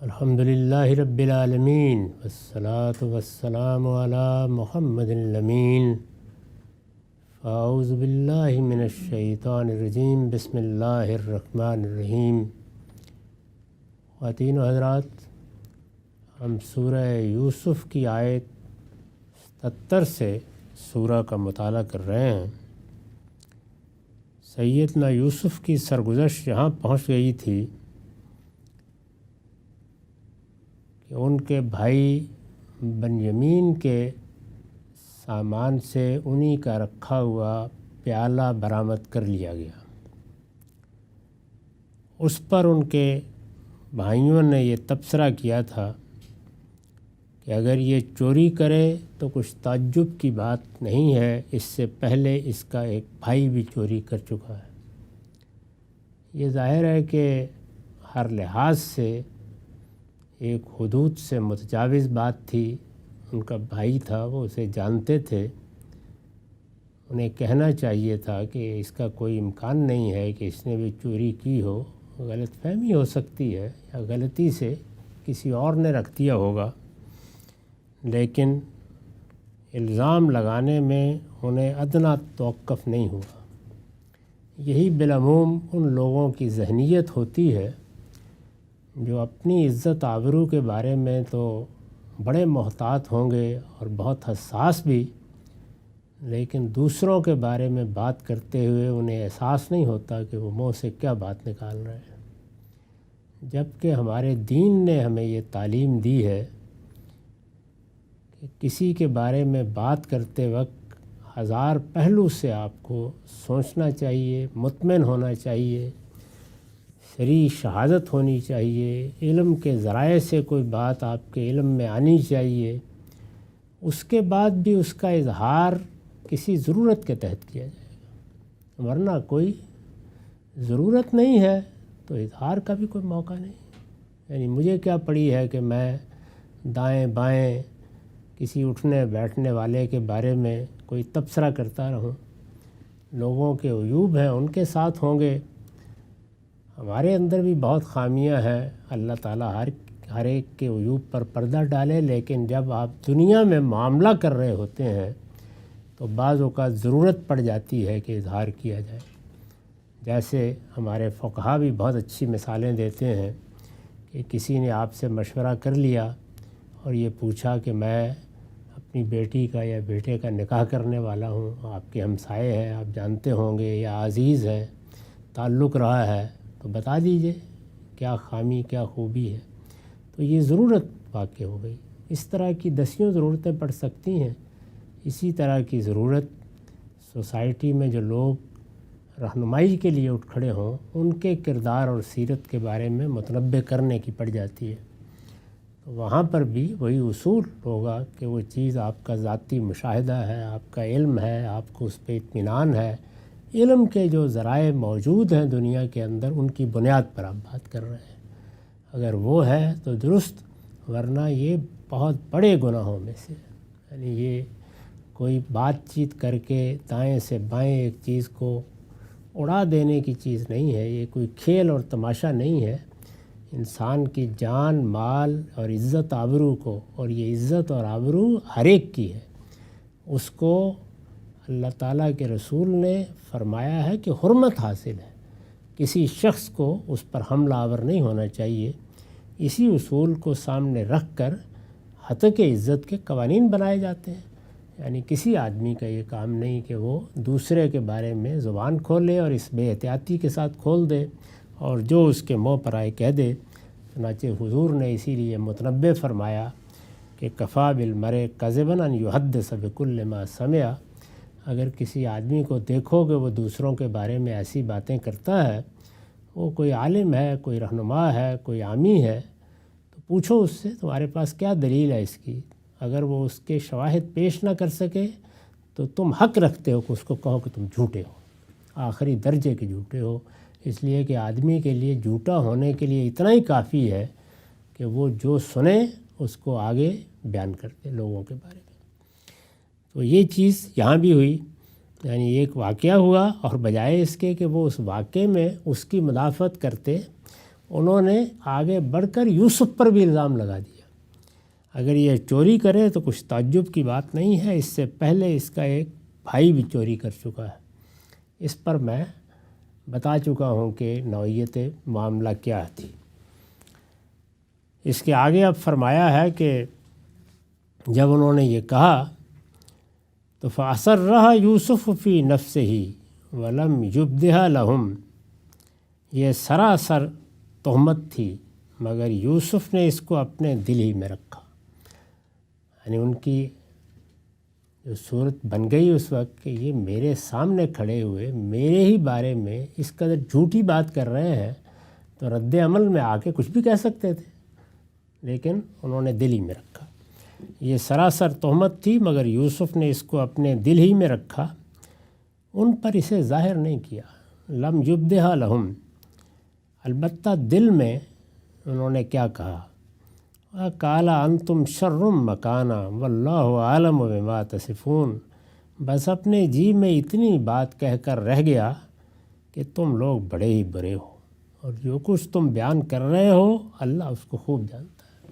الحمدللہ رب العالمین والصلاة والسلام علی محمد الامین فاعوذ باللہ من الشیطان الرجیم بسم اللہ الرحمن الرحیم۔ خواتین و حضرات، ہم سورہ یوسف کی آیت 77 سے سورہ کا مطالعہ کر رہے ہیں۔ سیدنا یوسف کی سرگزشت یہاں پہنچ گئی تھی کہ ان کے بھائی بنیامین کے سامان سے انہی کا رکھا ہوا پیالہ برآمد کر لیا گیا۔ اس پر ان کے بھائیوں نے یہ تبصرہ کیا تھا کہ اگر یہ چوری کرے تو کچھ تعجب کی بات نہیں ہے، اس سے پہلے اس کا ایک بھائی بھی چوری کر چکا ہے۔ یہ ظاہر ہے کہ ہر لحاظ سے ایک حدود سے متجاوز بات تھی۔ ان کا بھائی تھا، وہ اسے جانتے تھے، انہیں کہنا چاہیے تھا کہ اس کا کوئی امکان نہیں ہے کہ اس نے بھی چوری کی ہو، غلط فہمی ہو سکتی ہے یا غلطی سے کسی اور نے رکھ دیا ہوگا، لیکن الزام لگانے میں انہیں ادنیٰ توقف نہیں ہوا۔ یہی بالعموم ان لوگوں کی ذہنیت ہوتی ہے جو اپنی عزت آبرو کے بارے میں تو بڑے محتاط ہوں گے اور بہت حساس بھی، لیکن دوسروں کے بارے میں بات کرتے ہوئے انہیں احساس نہیں ہوتا کہ وہ منہ سے کیا بات نکال رہے ہیں۔ جبکہ ہمارے دین نے ہمیں یہ تعلیم دی ہے کہ کسی کے بارے میں بات کرتے وقت ہزار پہلو سے آپ کو سوچنا چاہیے، مطمئن ہونا چاہیے، صریح شہادت ہونی چاہیے، علم کے ذرائع سے کوئی بات آپ کے علم میں آنی چاہیے، اس کے بعد بھی اس کا اظہار کسی ضرورت کے تحت کیا جائے گا، ورنہ کوئی ضرورت نہیں ہے تو اظہار کا بھی کوئی موقع نہیں۔ یعنی مجھے کیا پڑی ہے کہ میں دائیں بائیں کسی اٹھنے بیٹھنے والے کے بارے میں کوئی تبصرہ کرتا رہوں۔ لوگوں کے عیوب ہیں، ان کے ساتھ ہوں گے، ہمارے اندر بھی بہت خامیاں ہیں۔ اللہ تعالیٰ ہر ایک کے عیوب پر پردہ ڈالے، لیکن جب آپ دنیا میں معاملہ کر رہے ہوتے ہیں تو بعض اوقات ضرورت پڑ جاتی ہے کہ اظہار کیا جائے۔ جیسے ہمارے فقہا بھی بہت اچھی مثالیں دیتے ہیں کہ کسی نے آپ سے مشورہ کر لیا اور یہ پوچھا کہ میں اپنی بیٹی کا یا بیٹے کا نکاح کرنے والا ہوں، آپ کے ہمسائے ہیں، آپ جانتے ہوں گے، یا عزیز ہے، تعلق رہا ہے، تو بتا دیجئے کیا خامی کیا خوبی ہے۔ تو یہ ضرورت واقع ہو گئی۔ اس طرح کی دسیوں ضرورتیں پڑ سکتی ہیں۔ اسی طرح کی ضرورت سوسائٹی میں جو لوگ رہنمائی کے لیے اٹھ کھڑے ہوں، ان کے کردار اور سیرت کے بارے میں متنبع کرنے کی پڑ جاتی ہے۔ تو وہاں پر بھی وہی اصول ہوگا کہ وہ چیز آپ کا ذاتی مشاہدہ ہے، آپ کا علم ہے، آپ کو اس پہ اطمینان ہے، علم کے جو ذرائع موجود ہیں دنیا کے اندر، ان کی بنیاد پر آپ بات کر رہے ہیں۔ اگر وہ ہے تو درست، ورنہ یہ بہت بڑے گناہوں میں سے، یعنی یہ کوئی بات چیت کر کے دائیں سے بائیں ایک چیز کو اڑا دینے کی چیز نہیں ہے، یہ کوئی کھیل اور تماشا نہیں ہے۔ انسان کی جان، مال اور عزت آبرو کو، اور یہ عزت اور آبرو ہر ایک کی ہے، اس کو اللہ تعالیٰ کے رسول نے فرمایا ہے کہ حرمت حاصل ہے، کسی شخص کو اس پر حملہ آور نہیں ہونا چاہیے۔ اسی اصول کو سامنے رکھ کر ہتک عزت کے قوانین بنائے جاتے ہیں۔ یعنی کسی آدمی کا یہ کام نہیں کہ وہ دوسرے کے بارے میں زبان کھولے اور اس بے احتیاطی کے ساتھ کھول دے اور جو اس کے منہ پر آئے کہہ دے۔ چنانچہ حضور نے اسی لیے متنبہ فرمایا کہ کفا بالمرء کذبا ان یحدث بکل ما سمع۔ اگر کسی آدمی کو دیکھو کہ وہ دوسروں کے بارے میں ایسی باتیں کرتا ہے، وہ کوئی عالم ہے، کوئی رہنما ہے، کوئی عامی ہے، تو پوچھو اس سے تمہارے پاس کیا دلیل ہے اس کی۔ اگر وہ اس کے شواہد پیش نہ کر سکے تو تم حق رکھتے ہو کہ اس کو کہو کہ تم جھوٹے ہو، آخری درجے کے جھوٹے ہو۔ اس لیے کہ آدمی کے لیے جھوٹا ہونے کے لیے اتنا ہی کافی ہے کہ وہ جو سنے اس کو آگے بیان کرتے لوگوں کے بارے میں۔ تو یہ چیز یہاں بھی ہوئی۔ یعنی ایک واقعہ ہوا اور بجائے اس کے کہ وہ اس واقعے میں اس کی مدافعت کرتے، انہوں نے آگے بڑھ کر یوسف پر بھی الزام لگا دیا۔ اگر یہ چوری کرے تو کچھ تعجب کی بات نہیں ہے، اس سے پہلے اس کا ایک بھائی بھی چوری کر چکا ہے۔ اس پر میں بتا چکا ہوں کہ نوعیت معاملہ کیا تھی۔ اس کے آگے اب فرمایا ہے کہ جب انہوں نے یہ کہا تو فَأَسَرَّهَا يُوسُفُ فِي نَفْسِهِ وَلَمْ يُبْدِهَا لَهُمْ، یہ سراسر تہمت تھی مگر یوسف نے اس کو اپنے دل ہی میں رکھا۔ یعنی ان کی جو صورت بن گئی اس وقت کہ یہ میرے سامنے کھڑے ہوئے میرے ہی بارے میں اس قدر جھوٹی بات کر رہے ہیں تو رد عمل میں آ کے کچھ بھی کہہ سکتے تھے، لیکن انہوں نے دل ہی میں رکھا۔ یہ سراسر تہمت تھی مگر یوسف نے اس کو اپنے دل ہی میں رکھا، ان پر اسے ظاہر نہیں کیا۔ لم یبدھا لہم، البتہ دل میں انہوں نے کیا کہا، قال انتم شر مکانا واللہ عالم بما تصفون، بس اپنے جی میں اتنی بات کہہ کر رہ گیا کہ تم لوگ بڑے ہی برے ہو اور جو کچھ تم بیان کر رہے ہو اللہ اس کو خوب جانتا ہے۔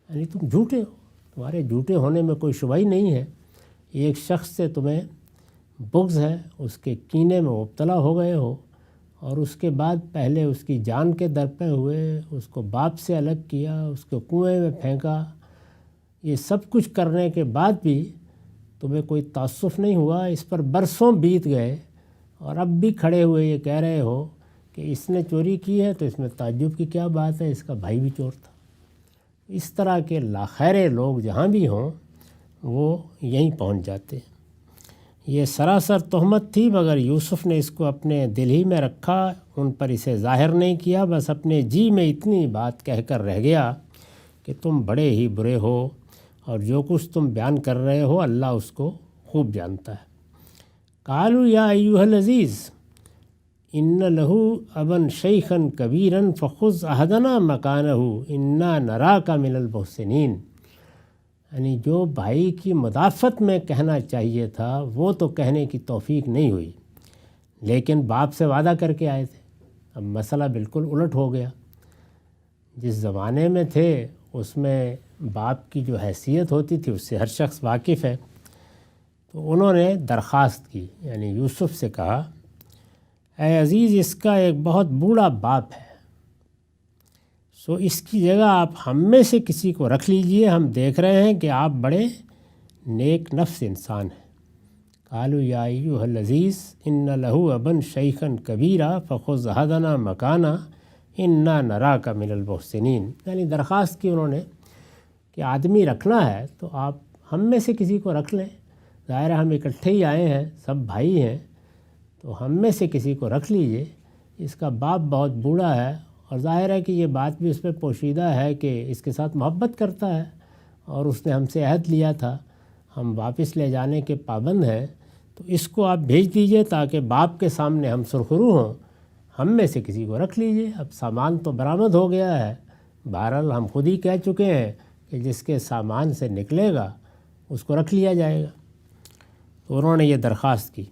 یعنی تم جھوٹے ہو، تمہارے جھوٹے ہونے میں کوئی شبہ ہی نہیں ہے۔ ایک شخص سے تمہیں بغض ہے، اس کے کینے میں مبتلا ہو گئے ہو، اور اس کے بعد پہلے اس کی جان کے در پہ ہوئے، اس کو باپ سے الگ کیا، اس کو کنویں میں پھینکا، یہ سب کچھ کرنے کے بعد بھی تمہیں کوئی تعصف نہیں ہوا۔ اس پر برسوں بیت گئے اور اب بھی کھڑے ہوئے یہ کہہ رہے ہو کہ اس نے چوری کی ہے تو اس میں تعجب کی کیا بات ہے، اس کا بھائی بھی چور تھا۔ اس طرح کے لاخیرے لوگ جہاں بھی ہوں وہ یہیں پہنچ جاتے ہیں۔ یہ سراسر تہمت تھی مگر یوسف نے اس کو اپنے دل ہی میں رکھا، ان پر اسے ظاہر نہیں کیا، بس اپنے جی میں اتنی بات کہہ کر رہ گیا کہ تم بڑے ہی برے ہو اور جو کچھ تم بیان کر رہے ہو اللہ اس کو خوب جانتا ہے۔ قالوا یا ایھا العزیز ان لہ ابا شیخا کبیرا فخذ احدنا مکانہ انا نراک من المحسنین، یعنی جو بھائی کی مدافعت میں کہنا چاہیے تھا وہ تو کہنے کی توفیق نہیں ہوئی، لیکن باپ سے وعدہ کر کے آئے تھے۔ اب مسئلہ بالکل الٹ ہو گیا۔ جس زمانے میں تھے اس میں باپ کی جو حیثیت ہوتی تھی اس سے ہر شخص واقف ہے، تو انہوں نے درخواست کی، یعنی یوسف سے کہا اے عزیز اس کا ایک بہت بوڑھا باپ ہے، سو اس کی جگہ آپ ہم میں سے کسی کو رکھ لیجئے، ہم دیکھ رہے ہیں کہ آپ بڑے نیک نفس انسان ہیں۔ قالوا یا ایھا العزیز ان لہ ابا شیخا کبیرا فخذ احدنا مکانہ انا نراک من المحسنین، یعنی درخواست کی انہوں نے کہ آدمی رکھنا ہے تو آپ ہم میں سے کسی کو رکھ لیں، ظاہر ہے ہم اکٹھے ہی آئے ہیں، سب بھائی ہیں، تو ہم میں سے کسی کو رکھ لیجئے۔ اس کا باپ بہت بوڑھا ہے اور ظاہر ہے کہ یہ بات بھی اس پہ پوشیدہ ہے کہ اس کے ساتھ محبت کرتا ہے اور اس نے ہم سے عہد لیا تھا، ہم واپس لے جانے کے پابند ہیں، تو اس کو آپ بھیج دیجئے تاکہ باپ کے سامنے ہم سرخرو ہوں، ہم میں سے کسی کو رکھ لیجئے۔ اب سامان تو برآمد ہو گیا ہے، بہرحال ہم خود ہی کہہ چکے ہیں کہ جس کے سامان سے نکلے گا اس کو رکھ لیا جائے گا۔ تو انہوں نے یہ درخواست کی۔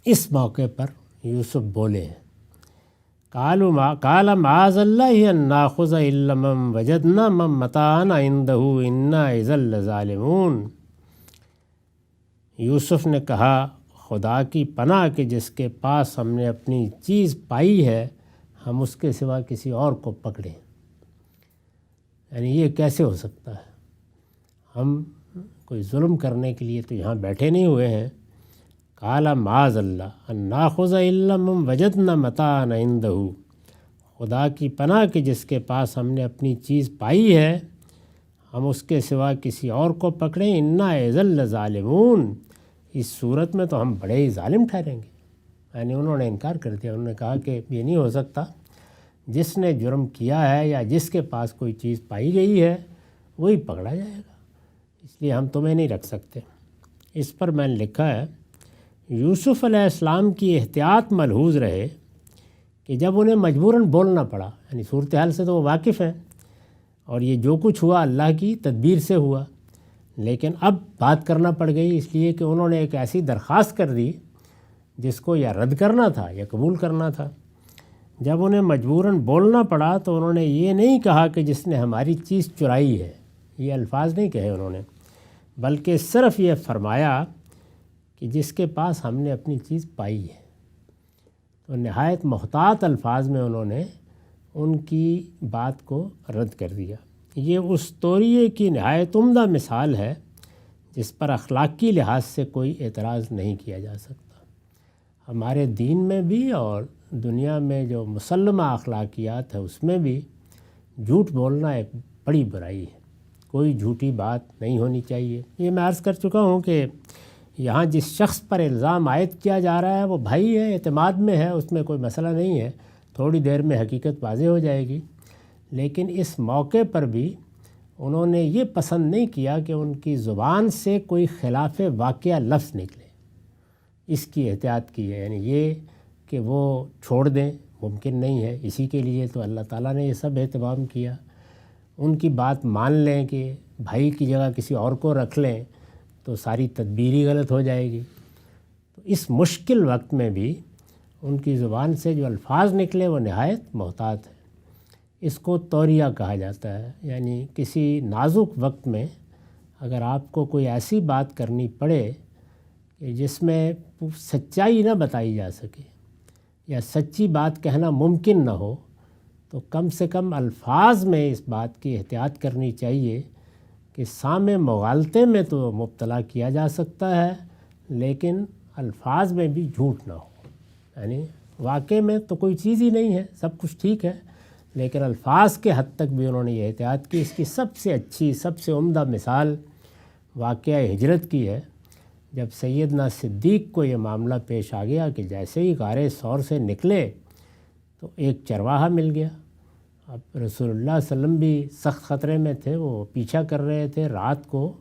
اس موقع پر یوسف بولے ہیں قال معاذ اللہ ان ناخذ الا من وجدنا متاعنا عنده انا اذا لظالمون، یوسف نے کہا خدا کی پناہ کہ جس کے پاس ہم نے اپنی چیز پائی ہے ہم اس کے سوا کسی اور کو پکڑیں، یعنی یہ کیسے ہو سکتا ہے؟ ہم کوئی ظلم کرنے کے لیے تو یہاں بیٹھے نہیں ہوئے ہیں۔ قال معاذ اللہ ان ناخذ الا من وجدنا متاعنا عنده، خدا کی پناہ کہ جس کے پاس ہم نے اپنی چیز پائی ہے ہم اس کے سوا کسی اور کو پکڑیں، انا اذا لظالمون، اس صورت میں تو ہم بڑے ہی ظالم ٹھہریں گے۔ یعنی انہوں نے انکار کر دیا، انہوں نے کہا کہ یہ نہیں ہو سکتا، جس نے جرم کیا ہے یا جس کے پاس کوئی چیز پائی گئی ہے وہی پکڑا جائے گا، اس لیے ہم تمہیں نہیں رکھ سکتے۔ اس پر میں نے لکھا ہے یوسف علیہ السلام کی احتیاط ملحوظ رہے کہ جب انہیں مجبوراً بولنا پڑا، یعنی صورتحال سے تو وہ واقف ہیں اور یہ جو کچھ ہوا اللہ کی تدبیر سے ہوا، لیکن اب بات کرنا پڑ گئی اس لیے کہ انہوں نے ایک ایسی درخواست کر دی جس کو یا رد کرنا تھا یا قبول کرنا تھا۔ جب انہیں مجبوراً بولنا پڑا تو انہوں نے یہ نہیں کہا کہ جس نے ہماری چیز چرائی ہے، یہ الفاظ نہیں کہے انہوں نے، بلکہ صرف یہ فرمایا کہ جس کے پاس ہم نے اپنی چیز پائی ہے۔ تو نہایت محتاط الفاظ میں انہوں نے ان کی بات کو رد کر دیا۔ یہ اس توریے کی نہایت عمدہ مثال ہے جس پر اخلاقی لحاظ سے کوئی اعتراض نہیں کیا جا سکتا۔ ہمارے دین میں بھی اور دنیا میں جو مسلمہ اخلاقیات ہے اس میں بھی جھوٹ بولنا ایک بڑی برائی ہے، کوئی جھوٹی بات نہیں ہونی چاہیے۔ یہ میں عرض کر چکا ہوں کہ یہاں جس شخص پر الزام عائد کیا جا رہا ہے وہ بھائی ہے، اعتماد میں ہے، اس میں کوئی مسئلہ نہیں ہے، تھوڑی دیر میں حقیقت واضح ہو جائے گی۔ لیکن اس موقع پر بھی انہوں نے یہ پسند نہیں کیا کہ ان کی زبان سے کوئی خلاف واقعہ لفظ نکلے، اس کی احتیاط کی ہے، یعنی یہ کہ وہ چھوڑ دیں ممکن نہیں ہے، اسی کے لیے تو اللہ تعالیٰ نے یہ سب اہتمام کیا۔ ان کی بات مان لیں کہ بھائی کی جگہ کسی اور کو رکھ لیں تو ساری تدبیر ہی غلط ہو جائے گی۔ تو اس مشکل وقت میں بھی ان کی زبان سے جو الفاظ نکلے وہ نہایت محتاط ہے۔ اس کو توریہ کہا جاتا ہے، یعنی کسی نازک وقت میں اگر آپ کو کوئی ایسی بات کرنی پڑے کہ جس میں سچائی نہ بتائی جا سکے یا سچی بات کہنا ممکن نہ ہو، تو کم سے کم الفاظ میں اس بات کی احتیاط کرنی چاہیے کہ سامع مغالطے میں تو مبتلا کیا جا سکتا ہے لیکن الفاظ میں بھی جھوٹ نہ ہو، یعنی واقع میں تو کوئی چیز ہی نہیں ہے، سب کچھ ٹھیک ہے، لیکن الفاظ کے حد تک بھی انہوں نے یہ احتیاط کی۔ اس کی سب سے اچھی، سب سے عمدہ مثال واقعہ ہجرت کی ہے، جب سیدنا صدیق کو یہ معاملہ پیش آ گیا کہ جیسے ہی غار ثور سے نکلے تو ایک چرواہا مل گیا۔ اب رسول اللہ صلی اللہ علیہ وسلم بھی سخت خطرے میں تھے، وہ پیچھا کر رہے تھے، رات کو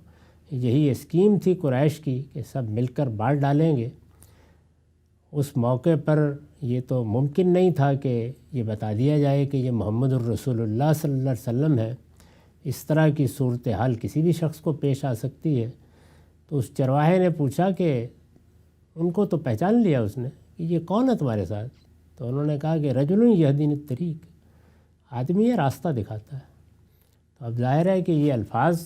یہی اسکیم تھی قریش کی کہ سب مل کر مار ڈالیں گے۔ اس موقع پر یہ تو ممکن نہیں تھا کہ یہ بتا دیا جائے کہ یہ محمد الرسول اللہ صلی اللہ علیہ وسلم ہے، اس طرح کی صورتحال کسی بھی شخص کو پیش آ سکتی ہے۔ تو اس چرواہے نے پوچھا کہ ان کو تو پہچان لیا اس نے کہ یہ کون ہے تمہارے ساتھ؟ تو انہوں نے کہا کہ رجل یہدین الطریق، آدمی یہ راستہ دکھاتا ہے۔ تو اب ظاہر ہے کہ یہ الفاظ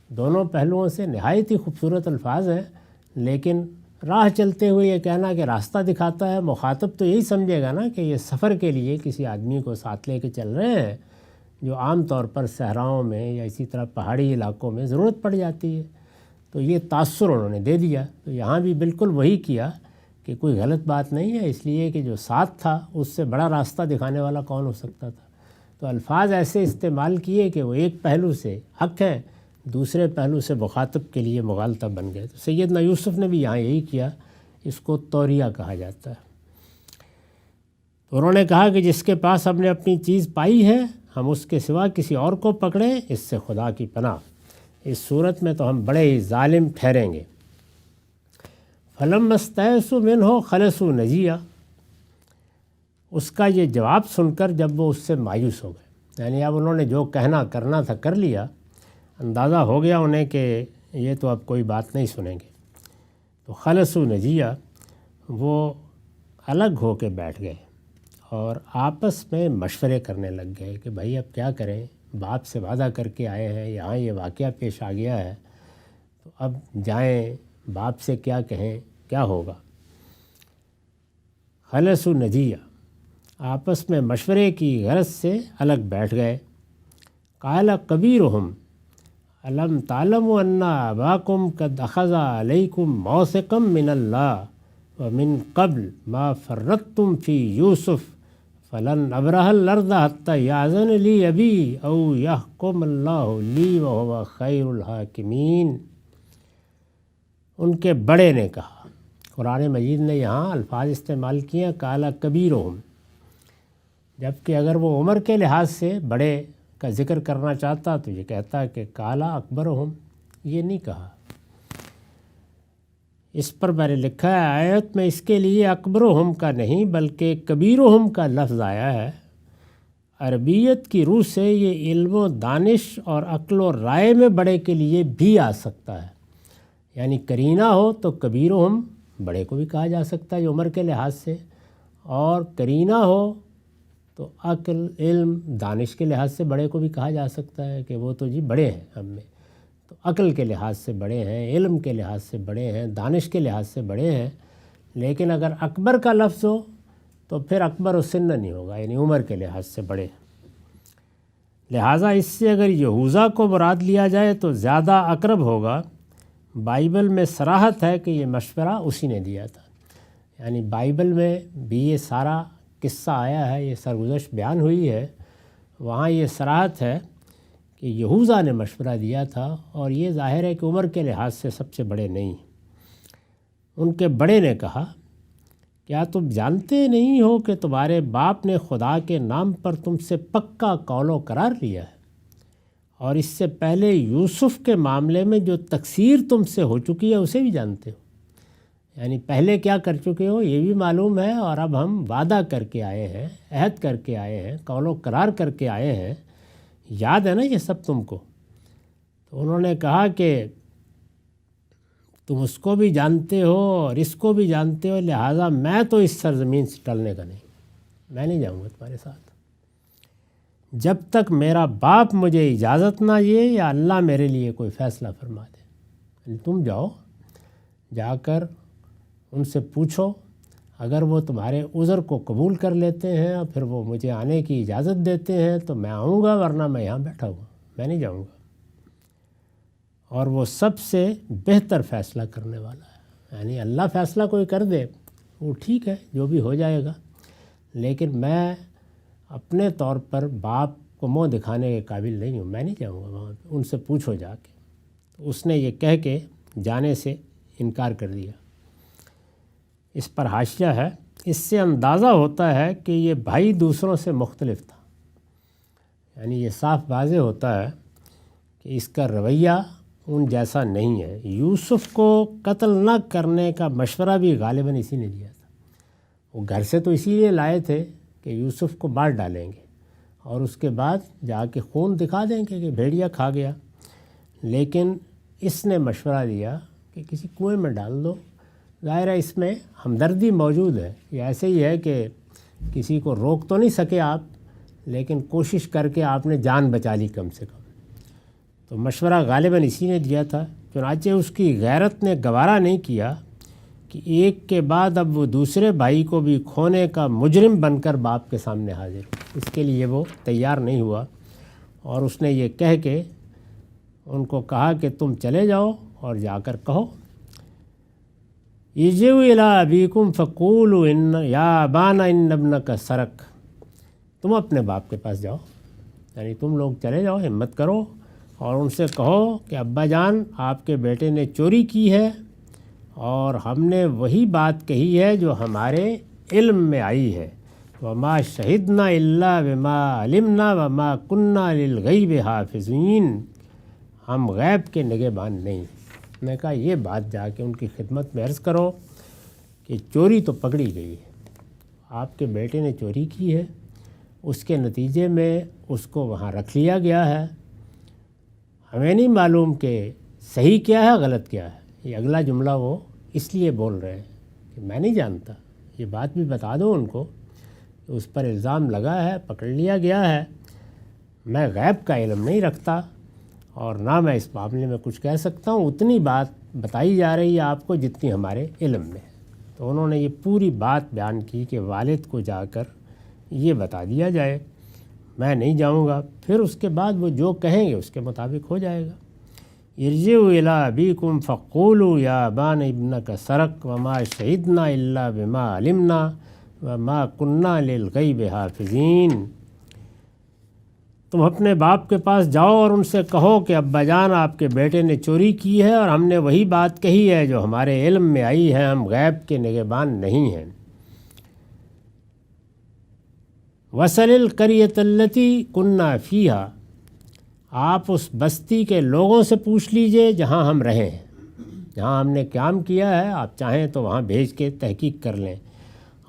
دونوں پہلوؤں سے نہایت ہی خوبصورت الفاظ ہیں، لیکن راہ چلتے ہوئے یہ کہنا کہ راستہ دکھاتا ہے، مخاطب تو یہی سمجھے گا نا کہ یہ سفر کے لیے کسی آدمی کو ساتھ لے کے چل رہے ہیں جو عام طور پر صحراؤں میں یا اسی طرح پہاڑی علاقوں میں ضرورت پڑ جاتی ہے۔ تو یہ تاثر انہوں نے دے دیا۔ تو یہاں بھی بالکل وہی کیا کہ کوئی غلط بات نہیں ہے، اس لیے کہ جو ساتھ تھا اس سے بڑا راستہ دکھانے والا کون ہو سکتا تھا۔ تو الفاظ ایسے استعمال کیے کہ وہ ایک پہلو سے حق ہیں، دوسرے پہلو سے مخاطب کے لیے مغالطہ بن گئے۔ تو سیدنا یوسف نے بھی یہاں یہی کیا، اس کو توریہ کہا جاتا ہے۔ تو انہوں نے کہا کہ جس کے پاس ہم نے اپنی چیز پائی ہے ہم اس کے سوا کسی اور کو پکڑیں، اس سے خدا کی پناہ، اس صورت میں تو ہم بڑے ہی ظالم ٹھہریں گے۔ فَلَمَّا اسْتَيْأَسُوا مِنْهُ خَلَصُوا نَجِيًّا، اس کا یہ جواب سن کر جب وہ اس سے مایوس ہو گئے، یعنی اب انہوں نے جو کہنا کرنا تھا کر لیا، اندازہ ہو گیا انہیں کہ یہ تو اب کوئی بات نہیں سنیں گے، تو خَلَصُوا نَجِيًّا، وہ الگ ہو کے بیٹھ گئے اور آپس میں مشورے کرنے لگ گئے کہ بھائی اب کیا کریں، باپ سے وعدہ کر کے آئے ہیں، یہاں یہ واقعہ پیش آ گیا ہے، تو اب جائیں باپ سے کیا کہیں، کیا ہوگا۔ خَلَصُوا نَجِيًّا، آپس میں مشورے کی غرض سے الگ بیٹھ گئے۔ قَالَ كَبِيرُهُمْ أَلَمْ تَعْلَمُوا أَنَّ أَبَاكُمْ قَدْ أَخَذَ عَلَيْكُمْ مَوْثِقًا مِّنَ اللَّهِ وَمِن قَبْلُ مَا فَرَّطتُمْ فِي يُوسُفَ فَلَنْ أَبْرَحَ الْأَرْضَ حَتَّى يَأْذَنَ لِي أَبِي أَوْ يَحْكُمَ اللَّهُ لِي وَهُوَ خَيْرُ الْحَاكِمِينَ۔ ان کے بڑے نے کہا، قرآن مجید نے یہاں الفاظ استعمال کیے قَالَ كَبِيرُهُمْ، جبکہ اگر وہ عمر کے لحاظ سے بڑے کا ذکر کرنا چاہتا تو یہ کہتا کہ قَالَ أَكْبَرُهُمْ، یہ نہیں کہا۔ اس پر میں نے لکھا ہے آیت میں اس کے لیے اکبرہم کا نہیں بلکہ کبیرہم کا لفظ آیا ہے۔ عربیت کی روح سے یہ علم و دانش اور عقل و رائے میں بڑے کے لیے بھی آ سکتا ہے، یعنی کرینہ ہو تو کبیر و ہم بڑے کو بھی کہا جا سکتا ہے جو عمر کے لحاظ سے، اور کرینہ ہو تو عقل، علم، دانش کے لحاظ سے بڑے کو بھی کہا جا سکتا ہے کہ وہ تو جی بڑے ہیں ہم میں، تو عقل کے لحاظ سے بڑے ہیں، علم کے لحاظ سے بڑے ہیں، دانش کے لحاظ سے بڑے ہیں۔ لیکن اگر اکبر کا لفظ ہو تو پھر اکبر و سن نہیں ہوگا، یعنی عمر کے لحاظ سے بڑے۔ لہٰذا اس سے اگر یہوذا کو مراد لیا جائے تو زیادہ اقرب ہوگا۔ بائبل میں صراحت ہے کہ یہ مشورہ اسی نے دیا تھا، یعنی بائبل میں بھی یہ سارا قصہ آیا ہے، یہ سرگزشت بیان ہوئی ہے، وہاں یہ صراحت ہے کہ یہوذا نے مشورہ دیا تھا، اور یہ ظاہر ہے کہ عمر کے لحاظ سے سب سے بڑے نہیں۔ ان کے بڑے نے کہا، کیا تم جانتے نہیں ہو کہ تمہارے باپ نے خدا کے نام پر تم سے پکا قول و قرار لیا ہے، اور اس سے پہلے یوسف کے معاملے میں جو تقصیر تم سے ہو چکی ہے اسے بھی جانتے ہو، یعنی پہلے کیا کر چکے ہو یہ بھی معلوم ہے، اور اب ہم وعدہ کر کے آئے ہیں، عہد کر کے آئے ہیں، قول و قرار کر کے آئے ہیں، یاد ہے نا یہ سب تم کو؟ تو انہوں نے کہا کہ تم اس کو بھی جانتے ہو اور اس کو بھی جانتے ہو، لہٰذا میں تو اس سرزمین سے ٹلنے کا نہیں، میں نہیں جاؤں گا تمہارے ساتھ جب تک میرا باپ مجھے اجازت نہ دے یا اللہ میرے لیے کوئی فیصلہ فرما دے۔ یعنی تم جاؤ، جا کر ان سے پوچھو، اگر وہ تمہارے عذر کو قبول کر لیتے ہیں اور پھر وہ مجھے آنے کی اجازت دیتے ہیں تو میں آؤں گا، ورنہ میں یہاں بیٹھا ہوں، میں نہیں جاؤں گا۔ اور وہ سب سے بہتر فیصلہ کرنے والا ہے، یعنی اللہ فیصلہ کوئی کر دے وہ ٹھیک ہے، جو بھی ہو جائے گا، لیکن میں اپنے طور پر باپ کو منہ دکھانے کے قابل نہیں ہوں، میں نہیں جاؤں گا وہاں پہ، ان سے پوچھو جا کے۔ تو اس نے یہ کہہ کے جانے سے انکار کر دیا۔ اس پر حاشیہ ہے، اس سے اندازہ ہوتا ہے کہ یہ بھائی دوسروں سے مختلف تھا، یعنی یہ صاف واضح ہوتا ہے کہ اس کا رویہ ان جیسا نہیں ہے۔ یوسف کو قتل نہ کرنے کا مشورہ بھی غالباً اسی نے دیا تھا، وہ گھر سے تو اسی لیے لائے تھے کہ یوسف کو مار ڈالیں گے اور اس کے بعد جا کے خون دکھا دیں گے کہ بھیڑیا کھا گیا، لیکن اس نے مشورہ دیا کہ کسی کنویں میں ڈال دو۔ ظاہر ہے اس میں ہمدردی موجود ہے، یہ ایسے ہی ہے کہ کسی کو روک تو نہیں سکے آپ، لیکن کوشش کر کے آپ نے جان بچا لی کم سے کم، تو مشورہ غالباً اسی نے دیا تھا۔ چنانچہ اس کی غیرت نے گوارا نہیں کیا کہ ایک کے بعد اب وہ دوسرے بھائی کو بھی کھونے کا مجرم بن کر باپ کے سامنے حاضر ہو، اس کے لیے وہ تیار نہیں ہوا، اور اس نے یہ کہہ کے ان کو کہا کہ تم چلے جاؤ اور جا کر کہو، ارجعوا الی ابیکم فقولوا ان یا ابانا ان ابنک سرق، تم اپنے باپ کے پاس جاؤ، یعنی تم لوگ چلے جاؤ، ہمت کرو اور ان سے کہو کہ ابا جان آپ کے بیٹے نے چوری کی ہے، اور ہم نے وہی بات کہی ہے جو ہمارے علم میں آئی ہے، وما شہدنا الا بما علمنا وما کننا للغیب حافظین، ہم غیب کے نگہبان نہیں۔ نے کہا یہ بات جا کے ان کی خدمت میں عرض کرو کہ چوری تو پکڑی گئی ہے، آپ کے بیٹے نے چوری کی ہے، اس کے نتیجے میں اس کو وہاں رکھ لیا گیا ہے، ہمیں نہیں معلوم کہ صحیح کیا ہے غلط کیا ہے۔ یہ اگلا جملہ وہ اس لیے بول رہے ہیں کہ میں نہیں جانتا، یہ بات بھی بتا دو ان کو کہ اس پر الزام لگا ہے، پکڑ لیا گیا ہے، میں غیب کا علم نہیں رکھتا اور نہ میں اس معاملے میں کچھ کہہ سکتا ہوں، اتنی بات بتائی جا رہی ہے آپ کو جتنی ہمارے علم میں ہے۔ تو انہوں نے یہ پوری بات بیان کی کہ والد کو جا کر یہ بتا دیا جائے، میں نہیں جاؤں گا، پھر اس کے بعد وہ جو کہیں گے اس کے مطابق ہو جائے گا۔ ارجعوا الی ابیکم فقولوا یا ابانا ابنک سرق وما شہدنا الا بما علمنا وما کننا للغیب حافظین، تم اپنے باپ کے پاس جاؤ اور ان سے کہو کہ ابا جان آپ کے بیٹے نے چوری کی ہے اور ہم نے وہی بات کہی ہے جو ہمارے علم میں آئی ہے، ہم غیب کے نگہبان نہیں ہیں۔ وصل القریۃ التی کننا فیہا، آپ اس بستی کے لوگوں سے پوچھ لیجئے جہاں ہم رہے ہیں، جہاں ہم نے قیام کیا ہے، آپ چاہیں تو وہاں بھیج کے تحقیق کر لیں،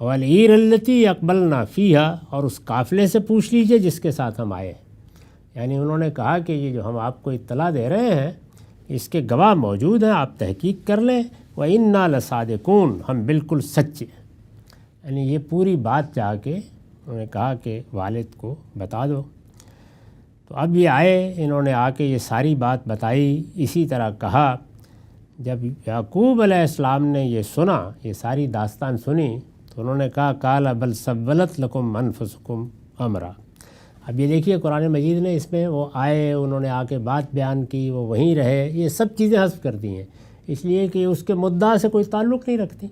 والعیر التی اقبلنا فیہا، اور اس قافلے سے پوچھ لیجئے جس کے ساتھ ہم آئے ہیں۔ یعنی انہوں نے کہا کہ یہ جو ہم آپ کو اطلاع دے رہے ہیں اس کے گواہ موجود ہیں، آپ تحقیق کر لیں۔ وَإِنَّا لَصَادِقُونَ، ہم بالکل سچے ہیں۔ یعنی یہ پوری بات جا کے انہوں نے کہا کہ والد کو بتا دو۔ تو اب یہ آئے، انہوں نے آ کے یہ ساری بات بتائی۔ اسی طرح کہا جب یعقوب علیہ السلام نے یہ سنا، یہ ساری داستان سنی، تو انہوں نے کہا قال بل سولت لکم انفسکم امرا۔ اب یہ دیکھیے قرآن مجید نے اس میں وہ آئے، انہوں نے آ کے بات بیان کی، وہ وہیں رہے، یہ سب چیزیں حذف کر دی ہیں اس لیے کہ اس کے مدعا سے کوئی تعلق نہیں رکھتی۔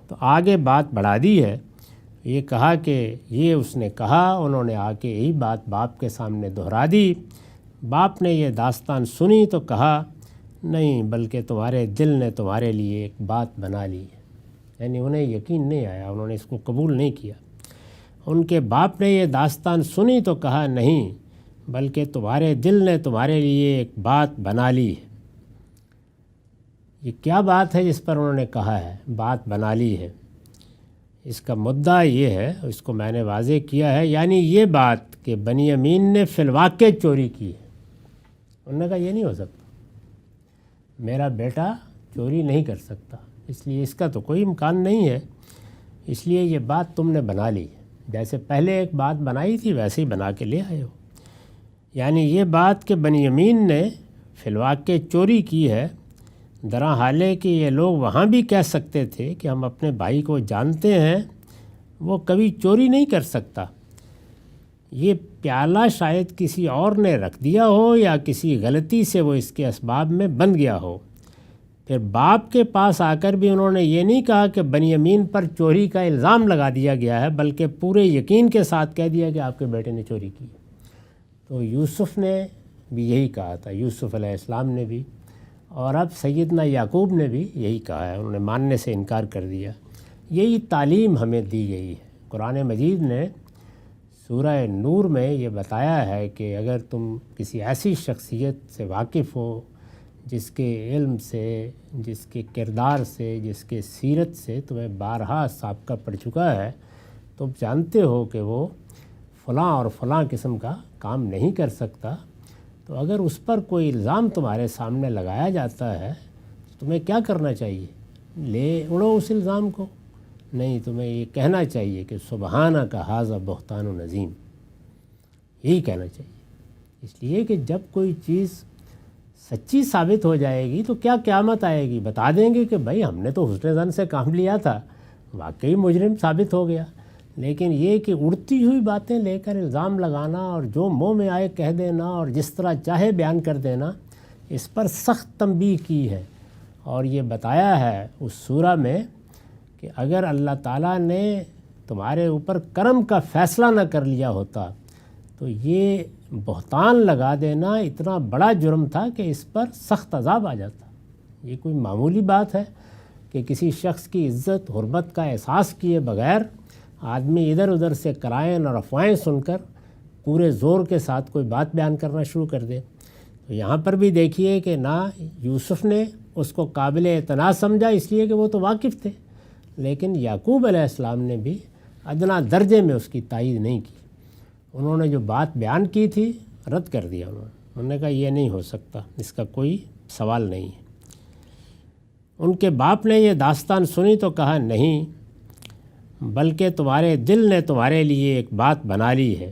تو آگے بات بڑھا دی ہے، یہ کہا کہ یہ اس نے کہا، انہوں نے آ کے یہی بات باپ کے سامنے دہرا دی۔ باپ نے یہ داستان سنی تو کہا نہیں، بلکہ تمہارے دل نے تمہارے لیے ایک بات بنا لی ہے۔ یعنی انہیں یقین نہیں آیا، انہوں نے اس کو قبول نہیں کیا۔ ان کے باپ نے یہ داستان سنی تو کہا نہیں، بلکہ تمہارے دل نے تمہارے لیے ایک بات بنا لی ہے۔ یہ کیا بات ہے جس پر انہوں نے کہا ہے بات بنا لی ہے؟ اس کا مدعا یہ ہے، اس کو میں نے واضح کیا ہے، یعنی یہ بات کہ بنیامین نے فی الواقع چوری کی ہے۔ انہوں نے کہا یہ نہیں ہو سکتا، میرا بیٹا چوری نہیں کر سکتا، اس لیے اس کا تو کوئی امکان نہیں ہے، اس لیے یہ بات تم نے بنا لی ہے۔ جیسے پہلے ایک بات بنائی تھی ویسے ہی بنا کے لے آئے ہو۔ یعنی یہ بات کہ بنیامین نے فی الواقع چوری کی ہے، درا حالے کہ یہ لوگ وہاں بھی کہہ سکتے تھے کہ ہم اپنے بھائی کو جانتے ہیں، وہ کبھی چوری نہیں کر سکتا۔ یہ پیالہ شاید کسی اور نے رکھ دیا ہو یا کسی غلطی سے وہ اس کے اسباب میں بند گیا ہو۔ پھر باپ کے پاس آ کر بھی انہوں نے یہ نہیں کہا کہ بنیامین پر چوری کا الزام لگا دیا گیا ہے، بلکہ پورے یقین کے ساتھ کہہ دیا کہ آپ کے بیٹے نے چوری کی۔ تو یوسف نے بھی یہی کہا تھا، یوسف علیہ السلام نے بھی، اور اب سیدنا یعقوب نے بھی یہی کہا ہے، انہوں نے ماننے سے انکار کر دیا۔ یہی تعلیم ہمیں دی گئی ہے۔ قرآن مجید نے سورہ نور میں یہ بتایا ہے کہ اگر تم کسی ایسی شخصیت سے واقف ہو جس کے علم سے، جس کے کردار سے، جس کے سیرت سے تمہیں بارہا سابقہ پڑ چکا ہے، تم جانتے ہو کہ وہ فلاں اور فلاں قسم کا کام نہیں کر سکتا، تو اگر اس پر کوئی الزام تمہارے سامنے لگایا جاتا ہے تو تمہیں کیا کرنا چاہیے؟ لے اڑو اس الزام کو؟ نہیں، تمہیں یہ کہنا چاہیے کہ سبحانہ کا ھذا بہتان و عظیم، یہی کہنا چاہیے۔ اس لیے کہ جب کوئی چیز سچی ثابت ہو جائے گی تو کیا قیامت آئے گی، بتا دیں گے کہ بھائی ہم نے تو حسن ظن سے کام لیا تھا، واقعی مجرم ثابت ہو گیا۔ لیکن یہ کہ اڑتی ہوئی باتیں لے کر الزام لگانا اور جو منہ میں آئے کہہ دینا اور جس طرح چاہے بیان کر دینا، اس پر سخت تنبیہ کی ہے۔ اور یہ بتایا ہے اس سورہ میں کہ اگر اللہ تعالیٰ نے تمہارے اوپر کرم کا فیصلہ نہ کر لیا ہوتا تو یہ بہتان لگا دینا اتنا بڑا جرم تھا کہ اس پر سخت عذاب آ جاتا۔ یہ کوئی معمولی بات ہے کہ کسی شخص کی عزت حرمت کا احساس کیے بغیر آدمی ادھر ادھر سے کرائن اور افواہیں سن کر پورے زور کے ساتھ کوئی بات بیان کرنا شروع کر دے۔ تو یہاں پر بھی دیکھیے کہ نہ یوسف نے اس کو قابل اعتماد سمجھا اس لیے کہ وہ تو واقف تھے، لیکن یعقوب علیہ السلام نے بھی ادنا درجے میں اس کی تائید نہیں کی۔ انہوں نے جو بات بیان کی تھی رد کر دیا، انہوں نے کہا یہ نہیں ہو سکتا، اس کا کوئی سوال نہیں ہے۔ ان کے باپ نے یہ داستان سنی تو کہا نہیں، بلکہ تمہارے دل نے تمہارے لیے ایک بات بنا لی ہے،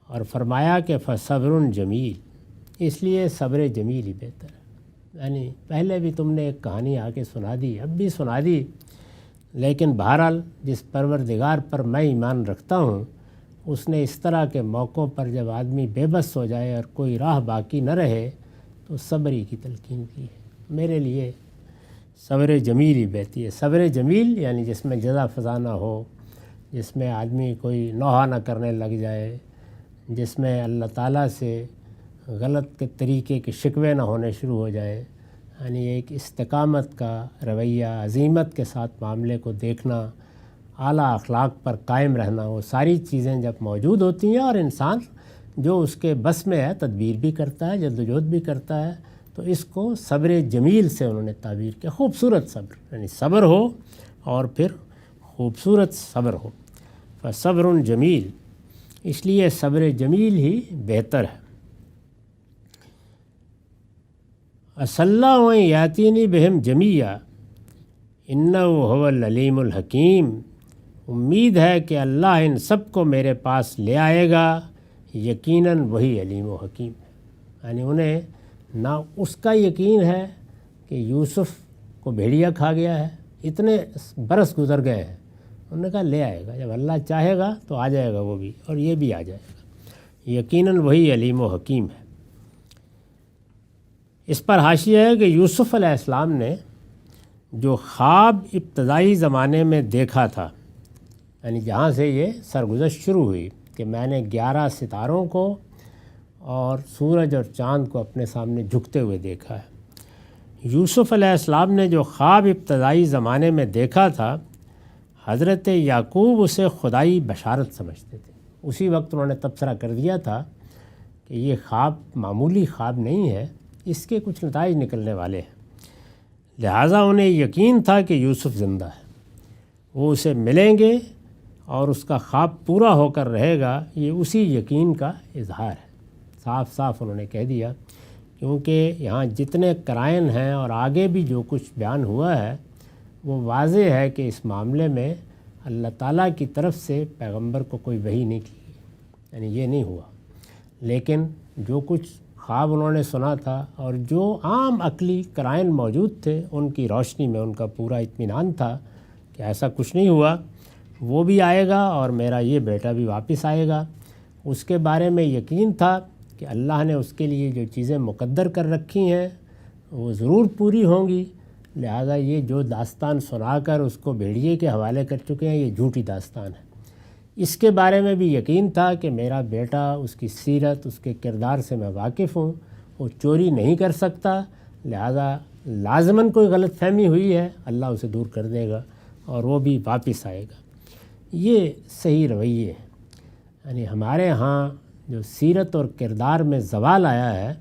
اور فرمایا کہ فصبر جمیل، اس لیے صبر جمیل ہی بہتر ہے۔ یعنی پہلے بھی تم نے ایک کہانی آ کے سنا دی، اب بھی سنا دی، لیکن بہرحال جس پروردگار پر میں ایمان رکھتا ہوں اس نے اس طرح کے موقعوں پر جب آدمی بے بس ہو جائے اور کوئی راہ باقی نہ رہے تو صبر ہی کی تلقین کی ہے۔ میرے لیے صبر جمیل ہی بہتی ہے۔ صبر جمیل یعنی جس میں جزا فضا نہ ہو، جس میں آدمی کوئی نوحہ نہ کرنے لگ جائے، جس میں اللہ تعالیٰ سے غلط کے طریقے کے شکوے نہ ہونے شروع ہو جائے، یعنی ایک استقامت کا رویہ، عزیمت کے ساتھ معاملے کو دیکھنا، اعلیٰ اخلاق پر قائم رہنا، وہ ساری چیزیں جب موجود ہوتی ہیں اور انسان جو اس کے بس میں ہے تدبیر بھی کرتا ہے، جدوجہد بھی کرتا ہے، تو اس کو صبر جمیل سے انہوں نے تعبیر کیا۔ خوبصورت صبر، یعنی صبر ہو اور پھر خوبصورت صبر ہو۔ فصبر جمیل، اس لیے صبر جمیل ہی بہتر ہے۔ عسى الله أن يأتيني بهم جميعا إنه هو العليم الحکیم، امید ہے کہ اللہ ان سب کو میرے پاس لے آئے گا، یقیناً وہی علیم و حکیم ہے۔ یعنی انہیں نہ اس کا یقین ہے کہ یوسف کو بھیڑیا کھا گیا ہے، اتنے برس گزر گئے ہیں، انہوں نے کہا لے آئے گا، جب اللہ چاہے گا تو آ جائے گا وہ بھی، اور یہ بھی آ جائے گا، یقیناً وہی علیم و حکیم ہے۔ اس پر حاشیہ ہے کہ یوسف علیہ السلام نے جو خواب ابتدائی زمانے میں دیکھا تھا، یعنی جہاں سے یہ سرگزشت شروع ہوئی کہ میں نے 11 ستاروں کو اور سورج اور چاند کو اپنے سامنے جھکتے ہوئے دیکھا ہے۔ یوسف علیہ السلام نے جو خواب ابتدائی زمانے میں دیکھا تھا، حضرت یعقوب اسے خدائی بشارت سمجھتے تھے۔ اسی وقت انہوں نے تبصرہ کر دیا تھا کہ یہ خواب معمولی خواب نہیں ہے، اس کے کچھ نتائج نکلنے والے ہیں۔ لہٰذا انہیں یقین تھا کہ یوسف زندہ ہے، وہ اسے ملیں گے اور اس کا خواب پورا ہو کر رہے گا، یہ اسی یقین کا اظہار ہے۔ صاف صاف انہوں نے کہہ دیا، کیونکہ یہاں جتنے قرائن ہیں اور آگے بھی جو کچھ بیان ہوا ہے وہ واضح ہے کہ اس معاملے میں اللہ تعالیٰ کی طرف سے پیغمبر کو کوئی وحی نہیں کی گئی، یعنی یہ نہیں ہوا۔ لیکن جو کچھ خواب انہوں نے سنا تھا اور جو عام عقلی قرائن موجود تھے، ان کی روشنی میں ان کا پورا اطمینان تھا کہ ایسا کچھ نہیں ہوا، وہ بھی آئے گا اور میرا یہ بیٹا بھی واپس آئے گا۔ اس کے بارے میں یقین تھا کہ اللہ نے اس کے لیے جو چیزیں مقدر کر رکھی ہیں وہ ضرور پوری ہوں گی، لہذا یہ جو داستان سنا کر اس کو بھیڑیے کے حوالے کر چکے ہیں، یہ جھوٹی داستان ہے۔ اس کے بارے میں بھی یقین تھا کہ میرا بیٹا، اس کی سیرت، اس کے کردار سے میں واقف ہوں، وہ چوری نہیں کر سکتا، لہذا لازماً کوئی غلط فہمی ہوئی ہے، اللہ اسے دور کر دے گا اور وہ بھی واپس آئے گا۔ یہ صحیح رویے ہیں۔ یعنی ہمارے ہاں جو سیرت اور کردار میں زوال آیا ہے،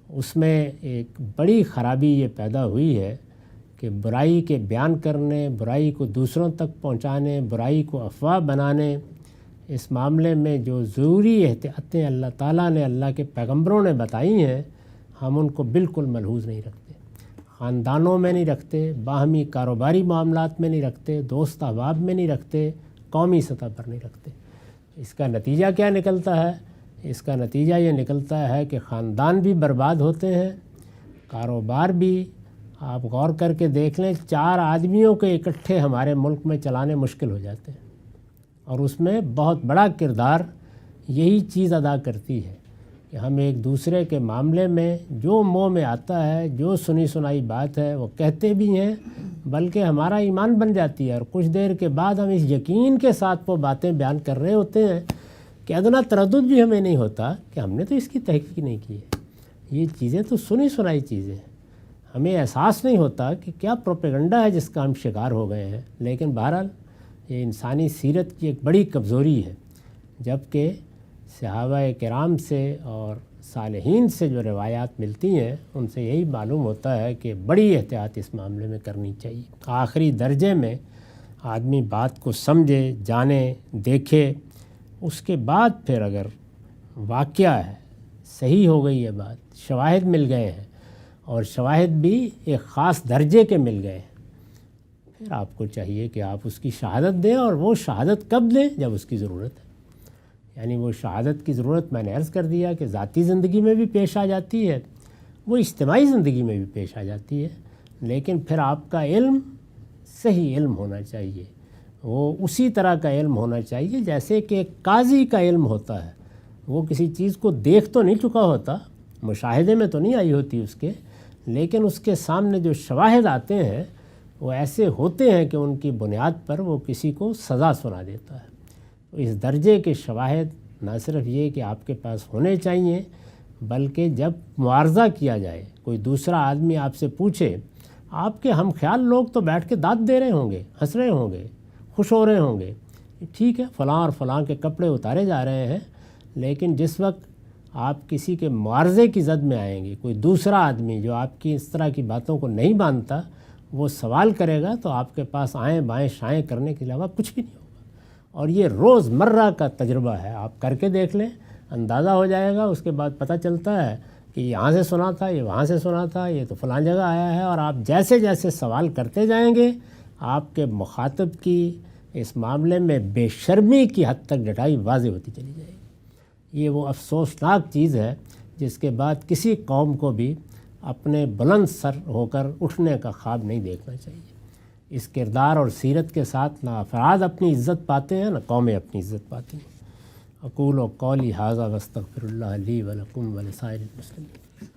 اس میں ایک بڑی خرابی یہ پیدا ہوئی ہے کہ برائی کے بیان کرنے، برائی کو دوسروں تک پہنچانے، برائی کو افواہ بنانے، اس معاملے میں جو ضروری احتیاطیں اللہ تعالیٰ نے، اللہ کے پیغمبروں نے بتائی ہیں، ہم ان کو بالکل ملحوظ نہیں رکھتے، خاندانوں میں نہیں رکھتے، باہمی کاروباری معاملات میں نہیں رکھتے، دوست احباب میں نہیں رکھتے، قومی سطح پر نہیں رکھتے۔ اس کا نتیجہ کیا نکلتا ہے؟ اس کا نتیجہ یہ نکلتا ہے کہ خاندان بھی برباد ہوتے ہیں، کاروبار بھی۔ آپ غور کر کے دیکھ لیں، 4 آدمیوں کے اکٹھے ہمارے ملک میں چلانے مشکل ہو جاتے ہیں، اور اس میں بہت بڑا کردار یہی چیز ادا کرتی ہے کہ ہم ایک دوسرے کے معاملے میں جو منہ میں آتا ہے، جو سنی سنائی بات ہے وہ کہتے بھی ہیں، بلکہ ہمارا ایمان بن جاتی ہے، اور کچھ دیر کے بعد ہم اس یقین کے ساتھ وہ باتیں بیان کر رہے ہوتے ہیں کہ ادنا تردد بھی ہمیں نہیں ہوتا کہ ہم نے تو اس کی تحقیق نہیں کی ہے، یہ چیزیں تو سنی سنائی چیزیں ہیں، ہمیں احساس نہیں ہوتا کہ کیا پروپیگنڈا ہے جس کا ہم شکار ہو گئے ہیں۔ لیکن بہرحال یہ انسانی سیرت کی ایک بڑی کمزوری ہے، جبکہ صحابہ کرام سے اور صالحین سے جو روایات ملتی ہیں ان سے یہی معلوم ہوتا ہے کہ بڑی احتیاط اس معاملے میں کرنی چاہیے۔ آخری درجے میں آدمی بات کو سمجھے، جانے، دیکھے، اس کے بعد پھر اگر واقعہ ہے، صحیح ہو گئی ہے بات، شواہد مل گئے ہیں، اور شواہد بھی ایک خاص درجے کے مل گئے ہیں، پھر آپ کو چاہیے کہ آپ اس کی شہادت دیں، اور وہ شہادت کب دیں؟ جب اس کی ضرورت ہے۔ یعنی وہ شہادت کی ضرورت میں نے عرض کر دیا کہ ذاتی زندگی میں بھی پیش آ جاتی ہے، وہ اجتماعی زندگی میں بھی پیش آ جاتی ہے، لیکن پھر آپ کا علم صحیح علم ہونا چاہیے، وہ اسی طرح کا علم ہونا چاہیے جیسے کہ قاضی کا علم ہوتا ہے۔ وہ کسی چیز کو دیکھ تو نہیں چکا ہوتا، مشاہدے میں تو نہیں آئی ہوتی اس کے، لیکن اس کے سامنے جو شواہد آتے ہیں وہ ایسے ہوتے ہیں کہ ان کی بنیاد پر وہ کسی کو سزا سنا دیتا ہے۔ تو اس درجے کے شواہد نہ صرف یہ کہ آپ کے پاس ہونے چاہیے، بلکہ جب معارضہ کیا جائے، کوئی دوسرا آدمی آپ سے پوچھے، آپ کے ہم خیال لوگ تو بیٹھ کے داد دے رہے ہوں گے، ہنس رہے ہوں گے، خوش ہو رہے ہوں گے، ٹھیک ہے فلاں اور فلاں کے کپڑے اتارے جا رہے ہیں، لیکن جس وقت آپ کسی کے معارضے کی زد میں آئیں گے، کوئی دوسرا آدمی جو آپ کی اس طرح کی باتوں کو نہیں مانتا، وہ سوال کرے گا تو آپ کے پاس آئیں بائیں شائیں کرنے کے علاوہ کچھ بھی نہیں ہوگا، اور یہ روز مرہ کا تجربہ ہے، آپ کر کے دیکھ لیں، اندازہ ہو جائے گا۔ اس کے بعد پتہ چلتا ہے کہ یہاں سے سنا تھا، یہ وہاں سے سنا تھا، یہ تو فلاں جگہ آیا ہے، اور آپ جیسے جیسے سوال کرتے جائیں گے آپ کے مخاطب کی اس معاملے میں بے شرمی کی حد تک ڈٹائی واضح ہوتی چلی جائے گی۔ یہ وہ افسوسناک چیز ہے جس کے بعد کسی قوم کو بھی اپنے بلند سر ہو کر اٹھنے کا خواب نہیں دیکھنا چاہیے۔ اس کردار اور سیرت کے ساتھ نہ افراد اپنی عزت پاتے ہیں، نہ قومیں اپنی عزت پاتی ہیں۔ اقول و قولی ھذا واستغفر اللہ لی ولکم ولسائر المسلمین۔